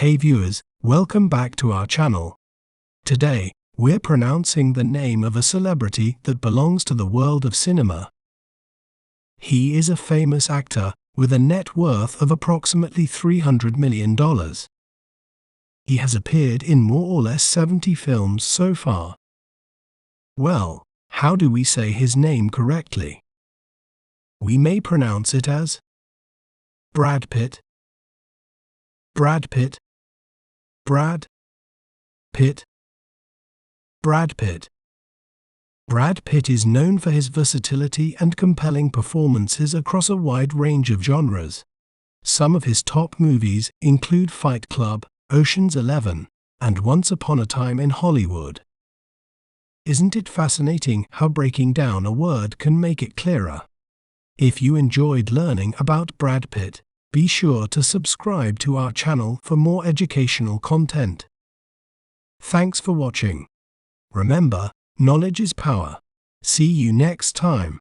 Hey viewers, welcome back to our channel. Today, we're pronouncing the name of a celebrity that belongs to the world of cinema. He is a famous actor with a net worth of approximately $300 million. He has appeared in more or less 70 films so far. Well, how do we say his name correctly? We may pronounce it as Brad Pitt, Brad Pitt, Brad Pitt, Brad Pitt. Brad Pitt is known for his versatility and compelling performances across a wide range of genres. Some of his top movies include Fight Club, Ocean's 11, and Once Upon a Time in Hollywood. Isn't it fascinating how breaking down a word can make it clearer? If you enjoyed learning about Brad Pitt, be sure to subscribe to our channel for more educational content. Thanks for watching. Remember, knowledge is power. See you next time.